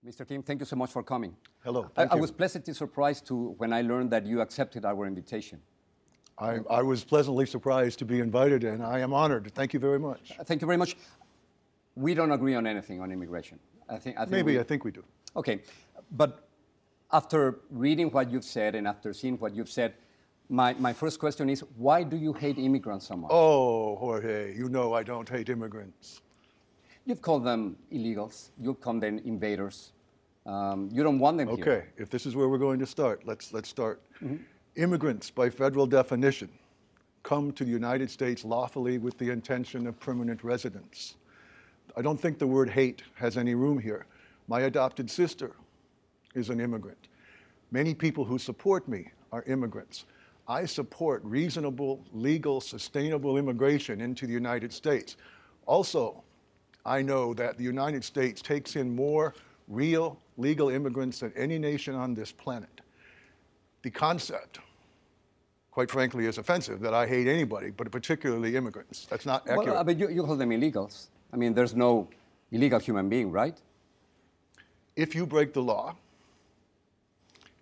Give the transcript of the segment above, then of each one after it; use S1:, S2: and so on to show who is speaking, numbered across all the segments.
S1: Mr. Kim, thank you so much for coming.
S2: Hello.
S1: I was pleasantly surprised when I learned that you accepted our invitation.
S2: I was pleasantly surprised to be invited, and I am honored. Thank you very much.
S1: Thank you very much. We don't agree on anything on immigration. I think
S2: I think we do.
S1: Okay, but after reading what you've said and after seeing what you've said, my first question is, why do you hate immigrants so much?
S2: Oh, Jorge, you know I don't hate immigrants.
S1: You've called them illegals. You've called them invaders. You don't want them here.
S2: Okay, if this is where we're going to start, let's start. Immigrants, by federal definition, come to the United States lawfully with the intention of permanent residence. I don't think the word hate has any room here. My adopted sister is an immigrant. Many people who support me are immigrants. I support reasonable, legal, sustainable immigration into the United States. Also, I know that the United States takes in more real, legal immigrants than any nation on this planet. The concept, quite frankly, is offensive that I hate anybody, but particularly immigrants. That's not accurate.
S1: Well, but you call them illegals. I mean, there's no illegal human being, right?
S2: If you break the law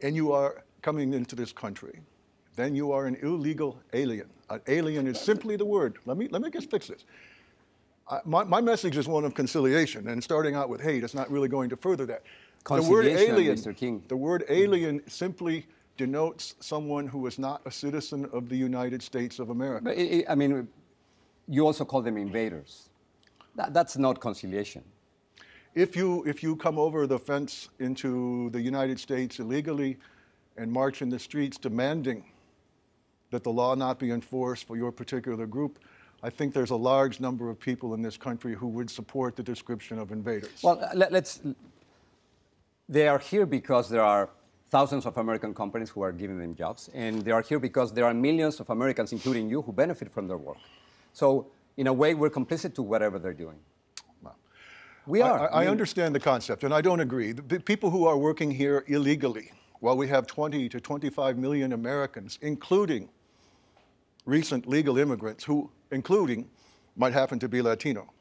S2: and you are coming into this country, then you are an illegal alien. An alien is simply the word. Let me just fix this. My message is one of conciliation, and starting out with hate is not really going to further that. The word alien,
S1: Mr. King.
S2: The word alien simply denotes someone who is not a citizen of the United States of America.
S1: But I mean, you also call them invaders. That's not conciliation.
S2: If you come over the fence into the United States illegally and march in the streets demanding that the law not be enforced for your particular group, I think there's a large number of people in this country who would support the description of invaders.
S1: Well, they are here because there are thousands of American companies who are giving them jobs, and they are here because there are millions of Americans, including you, who benefit from their work. So, in a way, we're complicit to whatever they're doing.
S2: Well,
S1: we are.
S2: I understand the concept, and I don't agree. The people who are working here illegally, while we have 20 to 25 million Americans, including recent legal immigrants who, including, might happen to be Latino,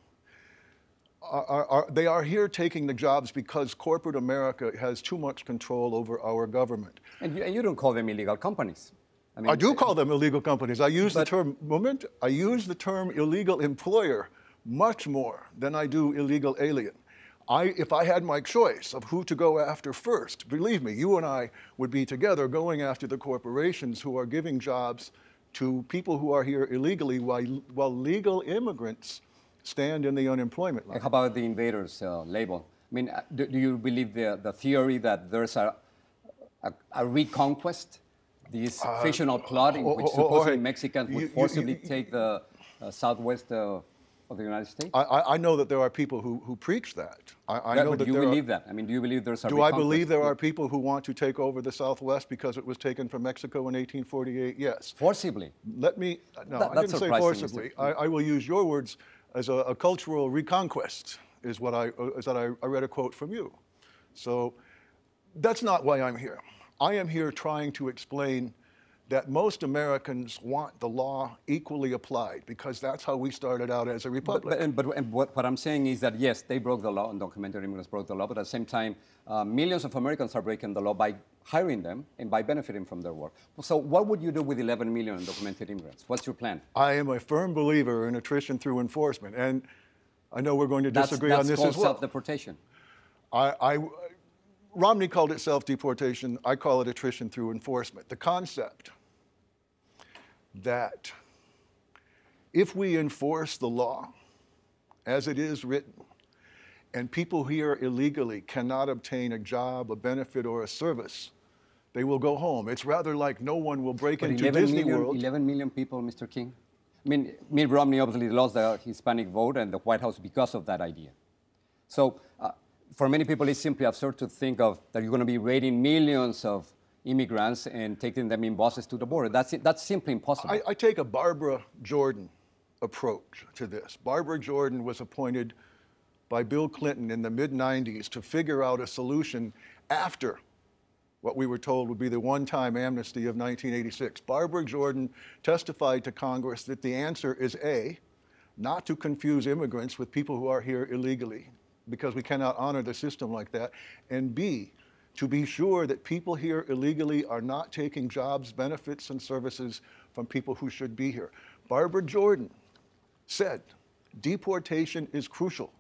S2: they are here taking the jobs because corporate America has too much control over our government.
S1: And you don't call them illegal companies.
S2: I mean, I do call them illegal companies. I use the term illegal employer much more than I do illegal alien. If I had my choice of who to go after first, believe me, you and I would be together going after the corporations who are giving jobs to people who are here illegally while legal immigrants stand in the unemployment line.
S1: How about the invaders label? I mean, do you believe the theory that there's a reconquest, this fictional plot in which supposedly Mexicans would forcibly take the southwest of the United States?
S2: I know that there are people who preach that. I know that
S1: do you believe that? I mean, do you believe there's a
S2: Do I believe there are people who want to take over the Southwest because it was taken from Mexico in 1848? Yes.
S1: Forcibly?
S2: No, I didn't say forcibly. I will use your words as a cultural reconquest, is what I read a quote from you. So that's not why I'm here. I am here trying to explain that most Americans want the law equally applied because that's how we started out as a republic.
S1: But what I'm saying is that, yes, they broke the law, undocumented immigrants broke the law, but at the same time, millions of Americans are breaking the law by hiring them and by benefiting from their work. So what would you do with 11 million undocumented immigrants? What's your plan?
S2: I am a firm believer in attrition through enforcement, and I know we're going to disagree on this as well.
S1: That's called self-deportation.
S2: Romney called it self-deportation. I call it attrition through enforcement. The concept that if we enforce the law as it is written, and people here illegally cannot obtain a job, a benefit, or a service, they will go home. It's rather like no one will break into Disney World.
S1: 11 million people, Mr. King. I mean, Mitt Romney obviously lost the Hispanic vote and the White House because of that idea. So for many people, it's simply absurd to think of that you're going to be raiding millions of immigrants and taking them in buses to the border. That's simply impossible.
S2: I take a Barbara Jordan approach to this. Barbara Jordan was appointed by Bill Clinton in the mid-90s to figure out a solution after what we were told would be the one-time amnesty of 1986. Barbara Jordan testified to Congress that the answer is A, not to confuse immigrants with people who are here illegally, because we cannot honor the system like that, and B, to be sure that people here illegally are not taking jobs, benefits, and services from people who should be here. Barbara Jordan said, deportation is crucial.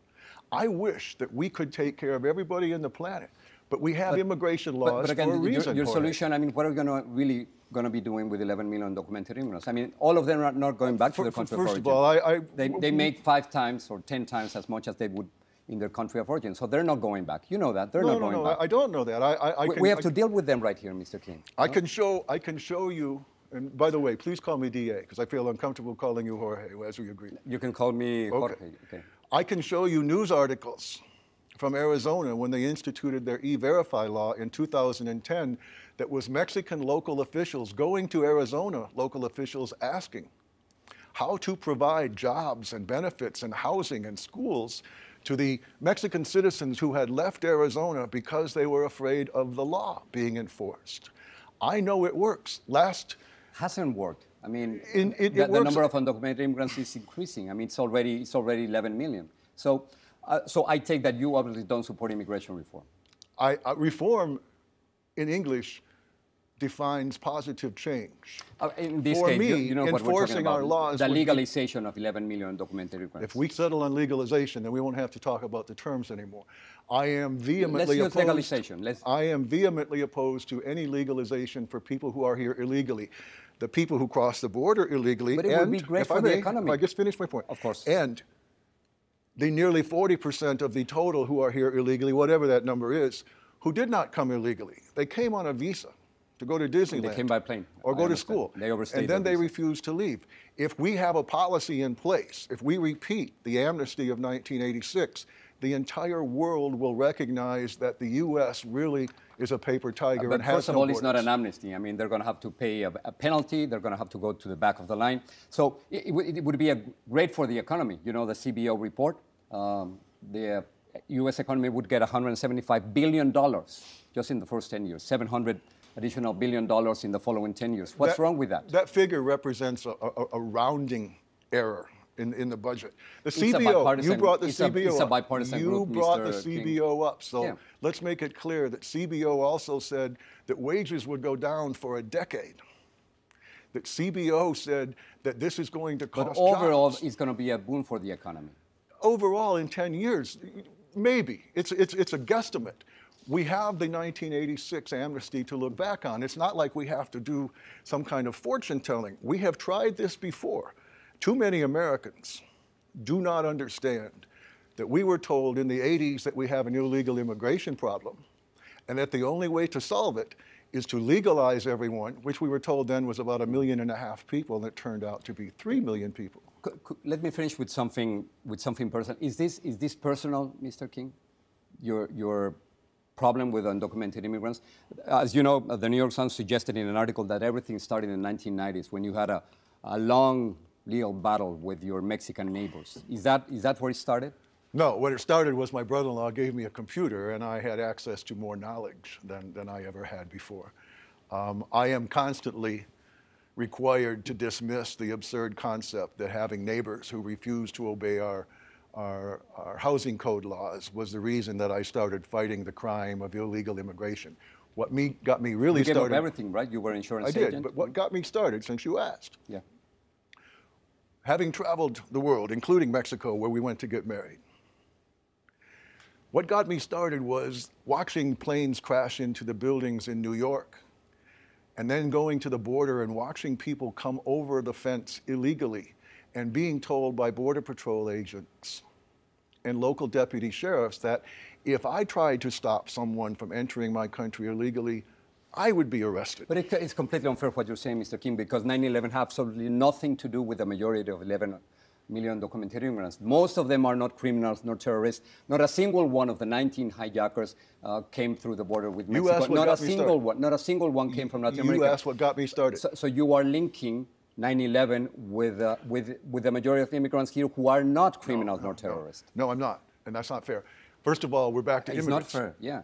S2: I wish that we could take care of everybody on the planet, but we have immigration laws
S1: but again,
S2: for a reason.
S1: Your solution, I mean, what are we really going to be doing with 11 million documented immigrants? I mean, all of them are not going back to their country of origin.
S2: First of all,
S1: they make 5 times or 10 times as much as they would in their country of origin. So they're not going back. You know that. They're not going back.
S2: I don't know that.
S1: We have to deal with them right here, Mr. King.
S2: I can show you, and by the way, please call me DA, because I feel uncomfortable calling you Jorge, as we agreed.
S1: You can call me Jorge. Okay.
S2: I can show you news articles from Arizona when they instituted their E-Verify law in 2010 that was Mexican local officials going to Arizona, local officials asking how to provide jobs and benefits and housing and schools to the Mexican citizens who had left Arizona because they were afraid of the law being enforced. I know it works.
S1: Hasn't worked. I mean,
S2: the
S1: number of undocumented immigrants is increasing. I mean, it's already 11 million. So I take that you obviously don't support immigration reform.
S2: Reform, in English, defines positive change.
S1: In this
S2: For
S1: case,
S2: me,
S1: you know what we're
S2: enforcing
S1: talking about,
S2: our laws
S1: the
S2: would be-
S1: legalization of 11 million undocumented immigrants.
S2: If we settle on legalization, then we won't have to talk about the terms anymore. I am vehemently
S1: Let's use legalization.
S2: I am vehemently opposed to any legalization for people who are here illegally. The people who cross the border illegally,
S1: But it would be great for the economy.
S2: If I just finish my point.
S1: Of course.
S2: And the nearly 40% of the total who are here illegally, whatever that number is, who did not come illegally. They came on a visa to go to Disneyland.
S1: They came by plane.
S2: Or go to school.
S1: They overstayed
S2: and then
S1: their
S2: they
S1: visa.
S2: refused to leave. If we have a policy in place, if we repeat the amnesty of 1986, the entire world will recognize that the U.S. really is a paper tiger
S1: But
S2: and has
S1: first of
S2: no
S1: all, it's not
S2: borders.
S1: an amnesty. I mean, they're going to have to pay a penalty. They're going to have to go to the back of the line. So it would be great for the economy. You know, the CBO report, the U.S. economy would get $175 billion just in the first 10 years, $700 additional billion in the following 10 years. What's wrong with that?
S2: That figure represents a rounding error in the budget. The
S1: It's a
S2: CBO,
S1: bipartisan-
S2: you brought the
S1: it's a-
S2: CBO
S1: it's a
S2: up.
S1: bipartisan
S2: You
S1: group,
S2: brought the
S1: Mr. King.
S2: CBO up. So
S1: Yeah.
S2: let's make it clear that CBO also said that wages would go down for a decade. That CBO said that this is going to cost
S1: But overall,
S2: jobs.
S1: it's going to be a boon for the economy.
S2: Overall, in 10 years, maybe. It's a guesstimate. We have the 1986 amnesty to look back on. It's not like we have to do some kind of fortune telling. We have tried this before. Too many Americans do not understand that we were told in the 80s that we have an illegal immigration problem, and that the only way to solve it is to legalize everyone, which we were told then was about 1.5 million people, and it turned out to be 3 million people.
S1: Let me finish with something personal. Is this personal, Mr. King? Your problem with undocumented immigrants? As you know, the New York Sun suggested in an article that everything started in the 1990s when you had a long legal battle with your Mexican neighbors. Is that where it started?
S2: No, what it started was my brother-in-law gave me a computer, and I had access to more knowledge than I ever had before. I am constantly required to dismiss the absurd concept that having neighbors who refuse to obey our housing code laws was the reason that I started fighting the crime of illegal immigration. What got me really
S1: You gave up
S2: started.
S1: everything, right? You were an insurance
S2: I
S1: agent.
S2: did, but what got me started, since you asked,
S1: Yeah.
S2: having traveled the world, including Mexico, where we went to get married, what got me started was watching planes crash into the buildings in New York, and then going to the border and watching people come over the fence illegally and being told by Border Patrol agents and local deputy sheriffs that if I tried to stop someone from entering my country illegally, I would be arrested.
S1: But it's completely unfair what you're saying, Mr. King, because 9/11 had absolutely nothing to do with the majority of 11 million documented immigrants. Most of them are not criminals, nor terrorists. Not a single one of the 19 hijackers came through the border with Mexico.
S2: asked what
S1: Not
S2: got
S1: a
S2: me
S1: single
S2: started.
S1: one. Not a single one came from Latin America.
S2: You asked what got me started.
S1: So you are linking 9/11 with the majority of immigrants here who are not criminals nor terrorists.
S2: No, I'm not, and that's not fair. First of all, we're back to
S1: It's
S2: immigrants.
S1: not fair. Yeah.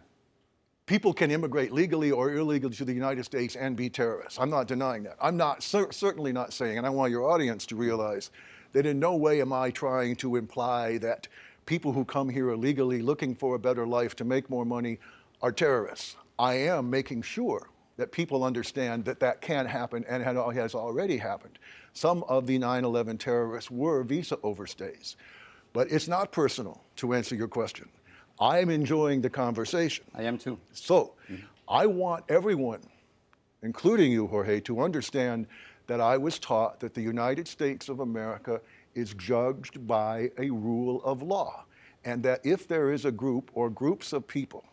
S2: People can immigrate legally or illegally to the United States and be terrorists. I'm not denying that. I'm not certainly not saying, and I want your audience to realize that in no way am I trying to imply that people who come here illegally looking for a better life to make more money are terrorists. I am making sure that people understand that that can happen and has already happened. Some of the 9/11 terrorists were visa overstays. But it's not personal, to answer your question. I'm enjoying the conversation.
S1: I am too.
S2: So I want everyone, including you, Jorge, to understand that I was taught that the United States of America is judged by a rule of law, and that if there is a group or groups of people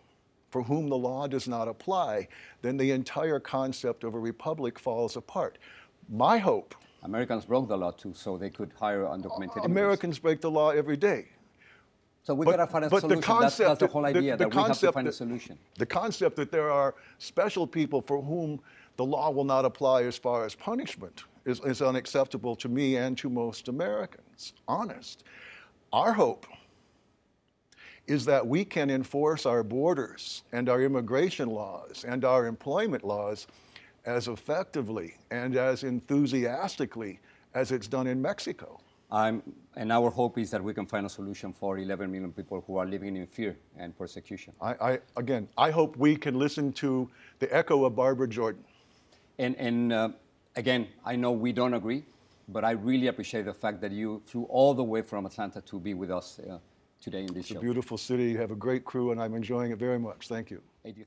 S2: for whom the law does not apply, then the entire concept of a republic falls apart. My hope.
S1: Americans broke the law too, so they could hire undocumented immigrants.
S2: Americans break the law every day.
S1: So we got to find a solution. That's the whole idea, that we have to find a solution.
S2: The concept that there are special people for whom the law will not apply as far as punishment is unacceptable to me and to most Americans, honest. Our hope is that we can enforce our borders and our immigration laws and our employment laws as effectively and as enthusiastically as it's done in Mexico.
S1: And our hope is that we can find a solution for 11 million people who are living in fear and persecution.
S2: Again, I hope we can listen to the echo of Barbara Jordan.
S1: And again, I know we don't agree, but I really appreciate the fact that you flew all the way from Atlanta to be with us today in this show.
S2: It's a beautiful city. You have a great crew, and I'm enjoying it very much. Thank you.
S1: Hey, do you think